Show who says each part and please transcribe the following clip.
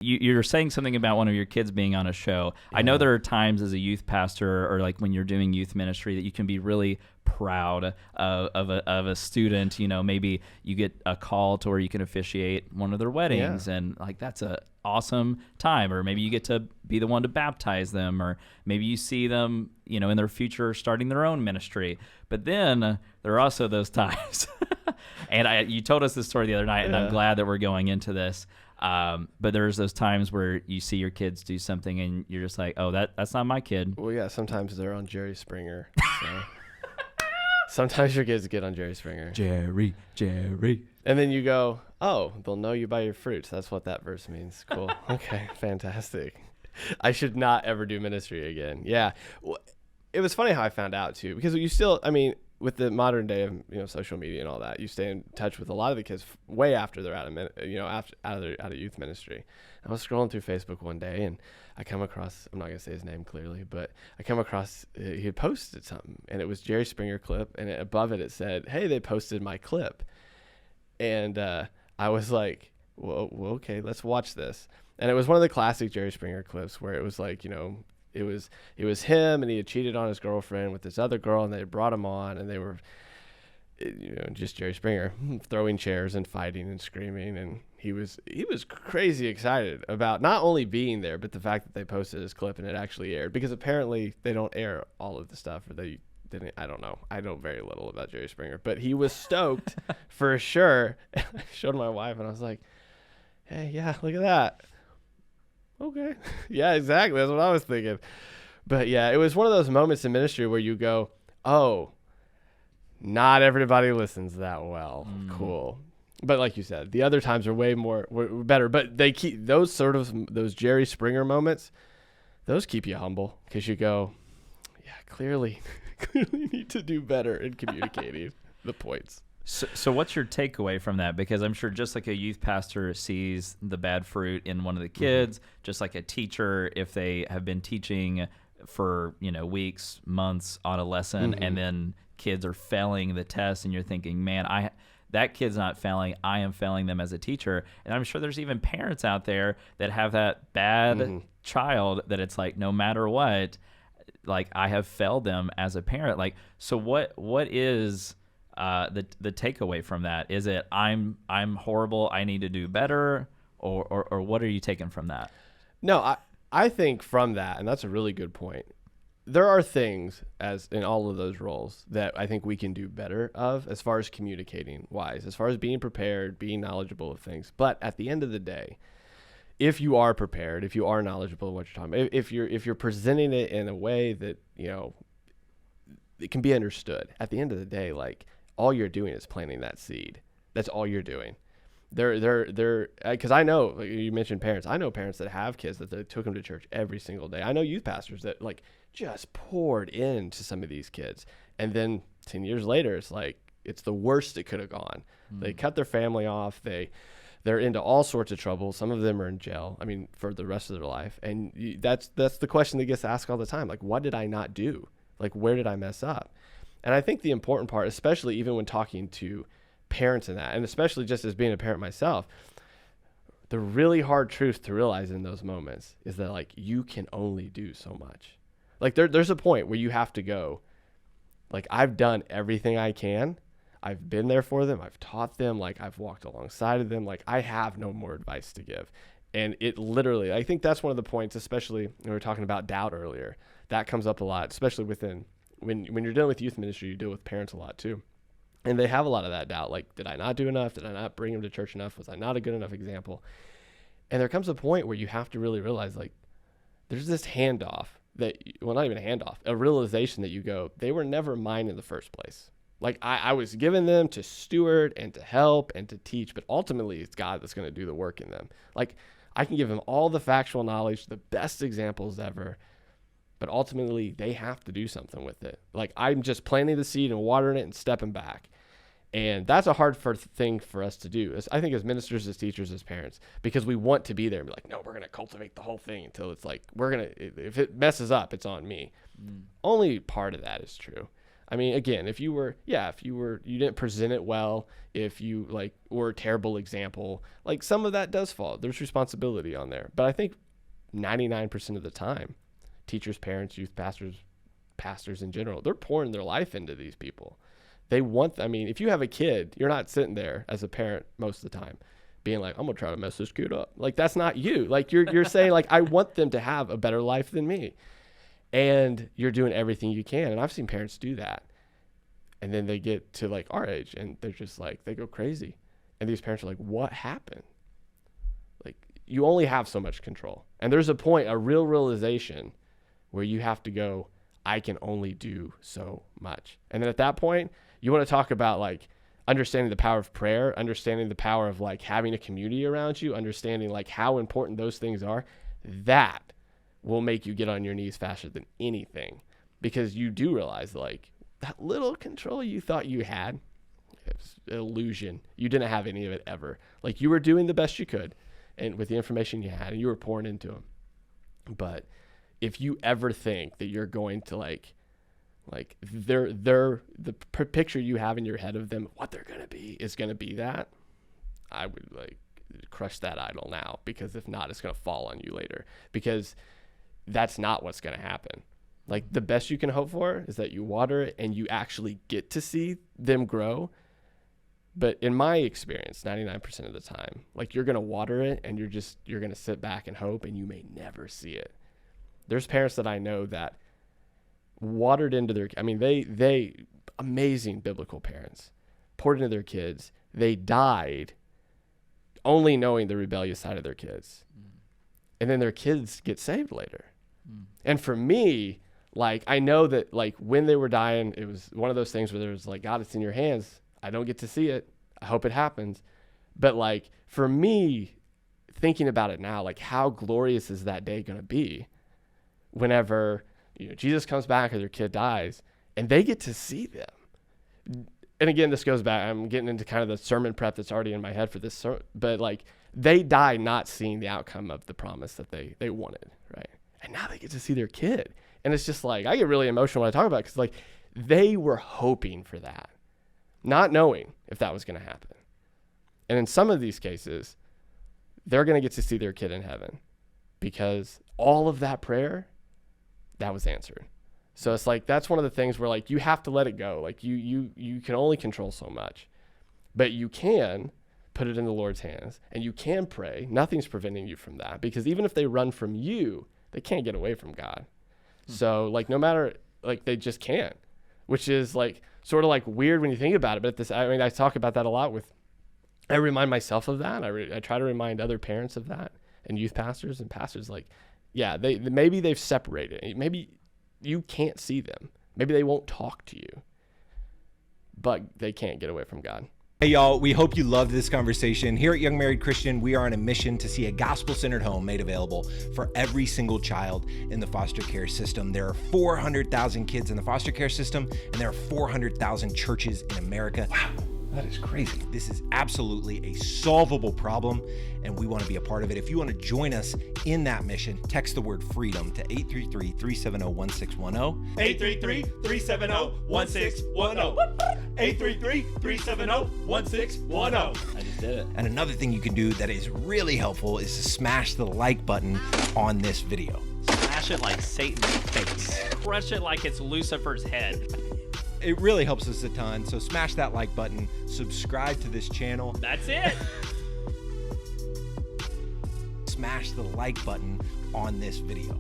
Speaker 1: You're saying something about one of your kids being on a show. Yeah. I know there are times as a youth pastor or like when you're doing youth ministry that you can be really proud of a student. You know, maybe you get a call to where you can officiate one of their weddings, and like that's a awesome time. Or maybe you get to be the one to baptize them, or maybe you see them, you know, in their future starting their own ministry. But then there are also those times, and you told us this story the other night, and I'm glad that we're going into this. But there's those times where you see your kids do something and you're just like, oh, that's not my kid.
Speaker 2: Well, yeah, sometimes they're on Jerry Springer. So. Sometimes your kids get on Jerry Springer.
Speaker 1: Jerry.
Speaker 2: And then you go, oh, they'll know you by your fruits. That's what that verse means. Cool. Okay, fantastic. I should not ever do ministry again. Yeah. Well, it was funny how I found out, too, because you still, I mean, with the modern day of, you know, social media and all that, you stay in touch with a lot of the kids way after they're out of youth ministry. I was scrolling through Facebook one day and I come across, I'm not going to say his name clearly, but I come across, he had posted something and it was Jerry Springer clip, and above it said, hey, they posted my clip. And I was like, well, okay, let's watch this. And it was one of the classic Jerry Springer clips where it was like, you know, it was him, and he had cheated on his girlfriend with this other girl, and they brought him on, and they were, you know, just Jerry Springer throwing chairs and fighting and screaming, and he was crazy excited about not only being there, but the fact that they posted his clip and it actually aired, because apparently they don't air all of the stuff, or they didn't. I don't know. I know very little about Jerry Springer, but he was stoked for sure. I showed my wife, and I was like, hey, yeah, look at that. Okay. Yeah, exactly. That's what I was thinking. But yeah, it was one of those moments in ministry where you go, oh, not everybody listens that well. Cool. But like you said, the other times are way better. But they keep those Jerry Springer moments, those keep you humble, because you go, yeah, clearly need to do better in communicating the points.
Speaker 1: So what's your takeaway from that? Because I'm sure just like a youth pastor sees the bad fruit in one of the kids, just like a teacher, if they have been teaching for, you know, weeks, months on a lesson, and then kids are failing the test, and you're thinking, man, that kid's not failing, I am failing them as a teacher. And I'm sure there's even parents out there that have that bad child that it's like, no matter what, like I have failed them as a parent. Like, so what is the takeaway from that? Is it I'm horrible, I need to do better, or what are you taking from that?
Speaker 2: No, I think from that, and that's a really good point, there are things as in all of those roles that I think we can do better of as far as communicating wise, as far as being prepared, being knowledgeable of things. But at the end of the day, if you are prepared, if you are knowledgeable of what you're talking about, if you're presenting it in a way that, you know, it can be understood, at the end of the day, like, all you're doing is planting that seed. That's all you're doing. Because I know, like you mentioned parents. I know parents that have kids that they took them to church every single day. I know youth pastors that like just poured into some of these kids. And then 10 years later, it's like, it's the worst it could have gone. They cut their family off. They're into all sorts of trouble. Some of them are in jail, I mean, for the rest of their life. And that's the question that gets asked all the time. Like, what did I not do? Like, where did I mess up? And I think the important part, especially even when talking to parents in that, and especially just as being a parent myself, the really hard truth to realize in those moments is that, like, you can only do so much. Like, there's a point where you have to go, like, I've done everything I can. I've been there for them. I've taught them. Like, I've walked alongside of them. Like, I have no more advice to give. And it literally, I think that's one of the points, especially when we were talking about doubt earlier, that comes up a lot, especially within, when you're dealing with youth ministry, you deal with parents a lot too. And they have a lot of that doubt. Like, did I not do enough? Did I not bring them to church enough? Was I not a good enough example? And there comes a point where you have to really realize, like, there's this handoff that, well, not even a handoff, a realization that you go, they were never mine in the first place. Like, I was given them to steward and to help and to teach, but ultimately it's God that's going to do the work in them. Like, I can give them all the factual knowledge, the best examples ever, but ultimately they have to do something with it. Like, I'm just planting the seed and watering it and stepping back. And that's a hard thing for us to do, I think, as ministers, as teachers, as parents, because we want to be there and be like, no, we're going to cultivate the whole thing until it's like, if it messes up, it's on me. Only part of that is true. I mean, again, if you didn't present it well, if you like were a terrible example, like some of that does fall. There's responsibility on there. But I think 99% of the time, teachers, parents, youth pastors in general, they're pouring their life into these people. They want, I mean, if you have a kid, you're not sitting there as a parent most of the time being like, I'm going to try to mess this kid up. Like, that's not you. Like, you're saying, like, I want them to have a better life than me. And you're doing everything you can. And I've seen parents do that. And then they get to, like, our age, and they're just like, they go crazy. And these parents are like, what happened? Like, you only have so much control. And there's a point, a real realization where you have to go, I can only do so much. And then at that point, you want to talk about, like, understanding the power of prayer, understanding the power of, like, having a community around you, understanding, like, how important those things are. That will make you get on your knees faster than anything, because you do realize, like, that little control you thought you had, it was an illusion. You didn't have any of it ever. Like, you were doing the best you could and with the information you had, and you were pouring into them. But if you ever think that you're going to, like the picture you have in your head of them, what they're going to be is going to be that, I would, like, crush that idol now, because if not, it's going to fall on you later, because that's not what's going to happen. Like, the best you can hope for is that you water it and you actually get to see them grow. But in my experience, 99% of the time, like, you're going to water it and you're going to sit back and hope, and you may never see it. There's parents that I know that watered into their, I mean, they amazing biblical parents, poured into their kids. They died only knowing the rebellious side of their kids. And then their kids get saved later. And for me, like, I know that, like, when they were dying, it was one of those things where there was like, God, it's in your hands. I don't get to see it. I hope it happens. But, like, for me, thinking about it now, like, how glorious is that day going to be whenever, you know, Jesus comes back or their kid dies and they get to see them. And again, this goes back, I'm getting into kind of the sermon prep that's already in my head for this, but, like, they die not seeing the outcome of the promise that they wanted, right? And now they get to see their kid. And it's just like, I get really emotional when I talk about it, because, like, they were hoping for that, not knowing if that was going to happen. And in some of these cases, they're going to get to see their kid in heaven, because all of that prayer, that was answered. So it's like, that's one of the things where, like, you have to let it go. Like, you can only control so much, but you can put it in the Lord's hands, and you can pray. Nothing's preventing you from that, because even if they run from you, they can't get away from God. So, like, no matter, like, they just can't, which is, like, sort of, like, weird when you think about it. But I mean, I talk about that a lot I remind myself of that. I try to remind other parents of that, and youth pastors and pastors, like, yeah, maybe they've separated. Maybe you can't see them. Maybe they won't talk to you, but they can't get away from God.
Speaker 3: Hey y'all, we hope you loved this conversation. Here at Young Married Christian, we are on a mission to see a gospel-centered home made available for every single child in the foster care system. There are 400,000 kids in the foster care system, and there are 400,000 churches in America. Wow, that is crazy. This is absolutely a solvable problem, and we want to be a part of it. If you want to join us in that mission, text the word freedom to 833-370-1610.
Speaker 4: 833-370-1610. 833-370-1610.
Speaker 1: I just did it.
Speaker 3: And another thing you can do that is really helpful is to smash the like button on this video.
Speaker 1: Smash it like Satan's face. Crush it like it's Lucifer's head.
Speaker 3: It really helps us a ton, so smash that like button, subscribe to this channel.
Speaker 1: That's it.
Speaker 3: Smash the like button on this video.